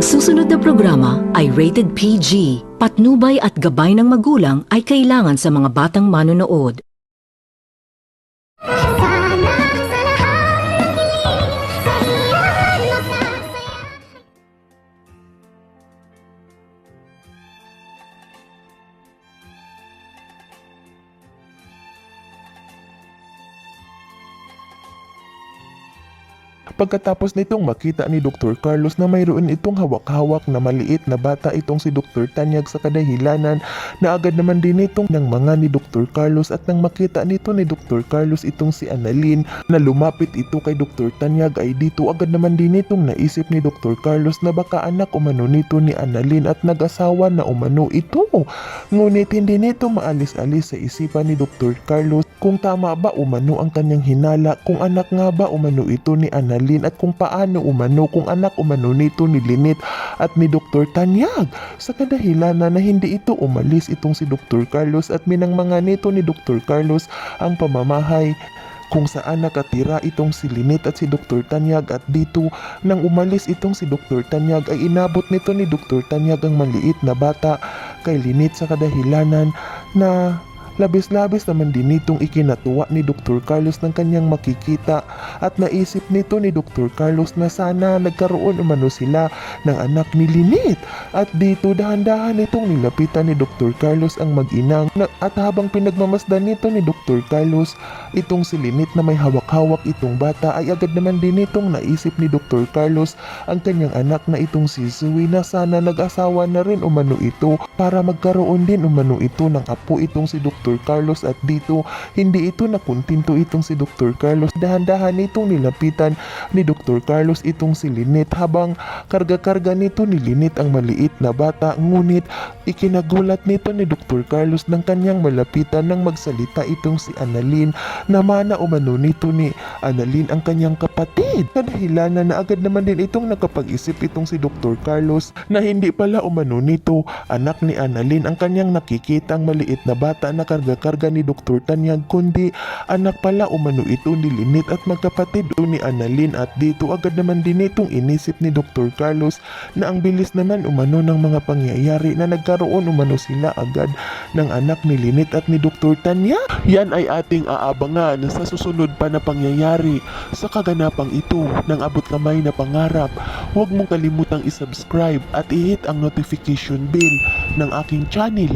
susunod na programa ay rated PG. Patnubay at gabay ng magulang ay kailangan sa mga batang manonood. Pagkatapos nitong makita ni Dr. Carlos na mayroon itong hawak-hawak na maliit na bata itong si Dr. Tanyag sa kadahilanan na agad naman din itong ng mga ni Dr. Carlos at nang makita nito ni Dr. Carlos itong si Annalyn na lumapit ito kay Dr. Tanyag ay dito agad naman din itong naisip ni Dr. Carlos na baka anak umano nito ni Annalyn at nag-asawa na umano ito. Ngunit hindi nito maalis-alis sa isipan ni Dr. Carlos kung tama ba umano ang kanyang hinala, kung anak nga ba umano ito ni Annalyn at kung paano umano, kung anak umano nito ni Lynette at ni Dr. Tanyag. Sa kadahilanan na hindi ito umalis itong si Dr. Carlos at minangmanga nito ni Dr. Carlos ang pamamahay kung saan nakatira itong si Lynette at si Dr. Tanyag at dito nang umalis itong si Dr. Tanyag ay inabot nito ni Dr. Tanyag ang maliit na bata kay Lynette sa kadahilanan na labis-labis naman din nitong ikinatuwa ni Dr. Carlos ng kanyang makikita at naisip nito ni Dr. Carlos na sana nagkaroon umano sila ng anak ni Lynette. At dito dahan-dahan itong nilapitan ni Dr. Carlos ang mag-inang at habang pinagmamasdan nito ni Dr. Carlos itong si Lynette na may hawak-hawak itong bata ay agad naman din itong naisip ni Dr. Carlos ang kanyang anak na itong si Zoe na sana nag-asawa na rin umano ito para magkaroon din umano ito ng apo itong si Dr. Carlos at dito hindi ito nakuntinto itong si Dr. Carlos. Dahan-dahan itong nilapitan ni Dr. Carlos itong si Lynette habang karga-karga nito ni Lynette ang maliit na bata, ngunit ikinagulat nito ni Dr. Carlos ng kanyang malapitan nang magsalita itong si Annalyn na mana umano nito ni Annalyn ang kanyang kapatid. Kadahilanan na agad naman din itong nakapag-isip itong si Dr. Carlos na hindi pala umano nito anak ni Annalyn ang kanyang nakikitang maliit na bata na karga-karga ni Dr. Tanyag, kundi anak pala umano ito ni Lynette at magkapatid ni Annalyn. At dito agad naman din itong inisip ni Dr. Carlos na ang bilis naman umano ng mga pangyayari na nagkaroon umano sila agad ng anak ni Lynette at ni Dr. Tanyag. Yan ay ating aabangan sa susunod pa na pangyayari sa kaganapang ito ng abot kamay na pangarap. Huwag mong kalimutang isubscribe at i-hit ang notification bell ng aking channel.